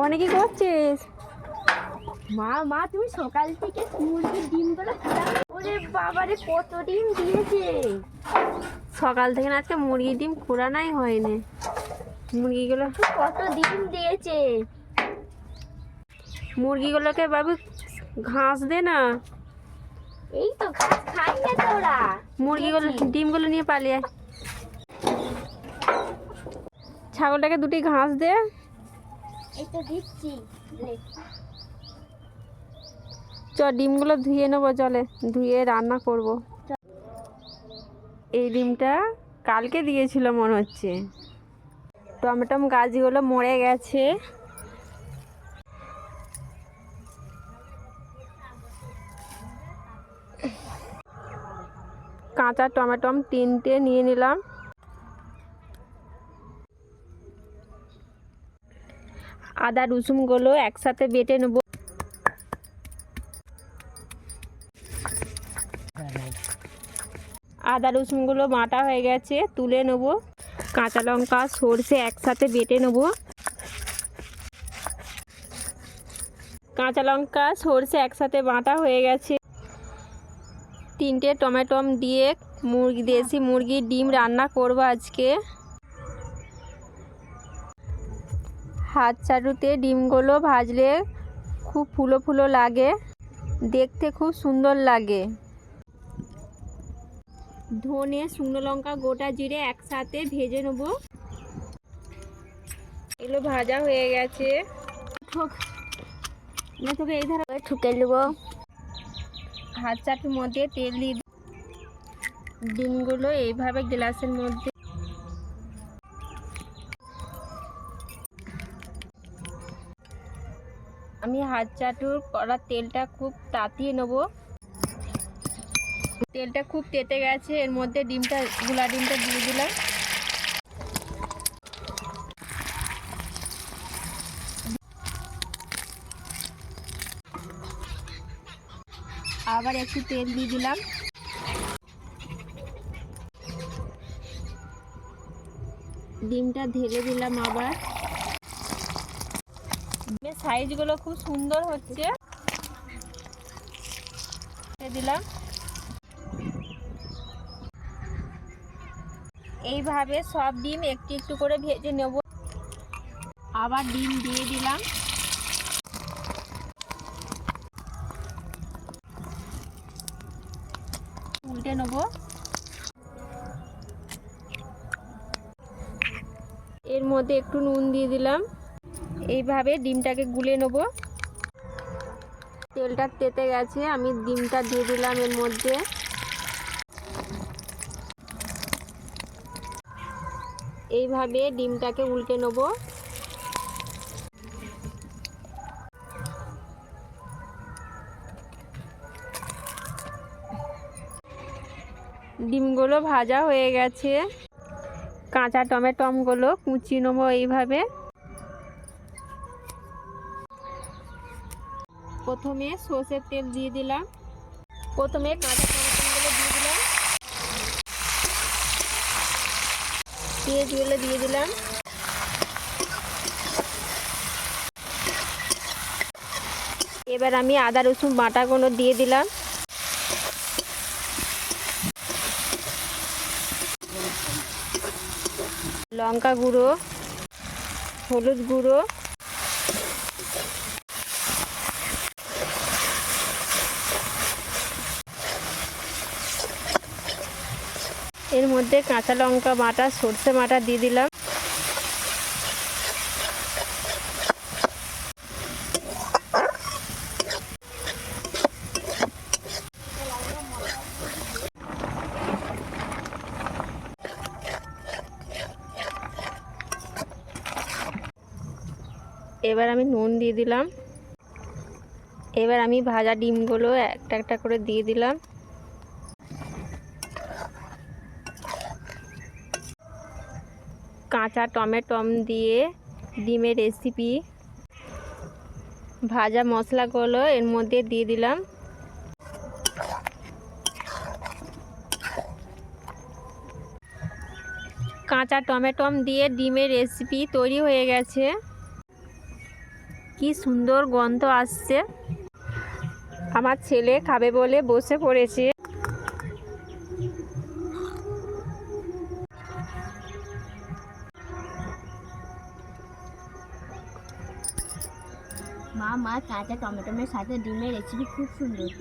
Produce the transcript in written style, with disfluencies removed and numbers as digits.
অনেকই করছিস। মা মা তুমি সকাল থেকে মুরগির ডিমগুলো ওরে বাবারে কত ডিম দিয়েছে। সকাল থেকে আজকে মুরগির ডিম কুড়ানোই হয়নি। মুরগিগুলো কত ডিম দিয়েছে। মুরগিগুলোকে বাবু ঘাস দে না। এই তো ঘাস খাই না তো ওরা। মুরগিগুলো ডিমগুলো নিয়ে পালিয়ে। ছাগলটাকে দুটি ঘাস দে। এই তো দিচ্ছি। চ ডিমগুলো ধুয়ে নেবো, চলে ধুয়ে রান্না করব। এই ডিমটা কালকে দিয়েছিল মনে হচ্ছে। টমেটো গাছগুলো মরে গেছে। কাঁচা টমেটো 3টে নিয়ে নিলাম। আদা রসুনগুলো একসাথে বেটে নেব। আদা রসুনগুলো বাটা হয়ে গেছে, তুলে নেব। কাঁচা লঙ্কা সরষে একসাথে বেটে নেব। কাঁচা লঙ্কা সরষে একসাথে বাটা হয়ে গেছে। 3টে টমেটো দিয়ে দেশি মুরগির ডিম রান্না করব আজকে। হাত চাটুতে ডিমগুলো ভাজলে খুব ফুলো ফুলো লাগে, দেখতে খুব সুন্দর লাগে। ধনে শুকনো লঙ্কা গোটা জিরে একসাথে ভেজে নেব। এগুলো ভাজা হয়ে গেছে। তোকে এই ধারে ঠুকে নেব। হাত চাটুর মধ্যে তেল দিয়ে ডিমগুলো এইভাবে গ্লাসের মধ্যে আমি হাত চাটুর করা তেলটা খুব তাতিয়ে নেব। তেলটা খুব তেতে গেছে, এর মধ্যে গুলা ডিমটা দিয়ে দিলাম। আবার একটু তেল দিয়ে দিলাম। ডিমটা ঢেলে দিলাম। আবার ডিমের সাইজগুলো খুব সুন্দর হচ্ছে। দিলাম। এইভাবে সব ডিম একটু একটু করে ভেজে নেব। আবার ডিম দিয়ে দিলাম। উল্টে নেব। এর মধ্যে একটু নুন দিয়ে দিলাম। এইভাবে ডিমটাকে গুলে নেব। তেলটা তেতে গেছে, আমি ডিমটা দিয়ে দিলাম এর মধ্যে। এইভাবে ডিমটাকে উল্টে নেব। ডিমগুলো ভাজা হয়ে গেছে। কাঁচা টমেটোগুলো কুচিয়ে নেবো এইভাবে। প্রথমে সর্ষের তেল দিয়ে দিলাম। প্রথমে কাঁচা টমেটোগুলো দিয়ে দিলাম। পেঁয়াজগুলো দিয়ে দিলাম। এবার আমি আদা রসুন বাটাগুলো দিয়ে দিলাম। লঙ্কা গুঁড়ো, হলুদ গুঁড়ো, এর মধ্যে কাঁচা লঙ্কা বাটা সর্ষে বাটা দিয়ে দিলাম। এবার আমি নুন দিয়ে দিলাম। এবার আমি ভাজা ডিমগুলো একটা একটা করে দিয়ে দিলাম। কাঁচা টমেটো দিয়ে ডিমের রেসিপি। ভাজা মশলাগুলো এর মধ্যে দিয়ে দিলাম। কাঁচা টমেটো দিয়ে ডিমের রেসিপি তৈরি হয়ে গেছে। কি সুন্দর গন্ধ আসছে। আমার ছেলে খাবে বলে বসে পড়েছে। মা কাঁচা টমেটোর সাথে ডিমের রেসিপি খুব সুন্দর।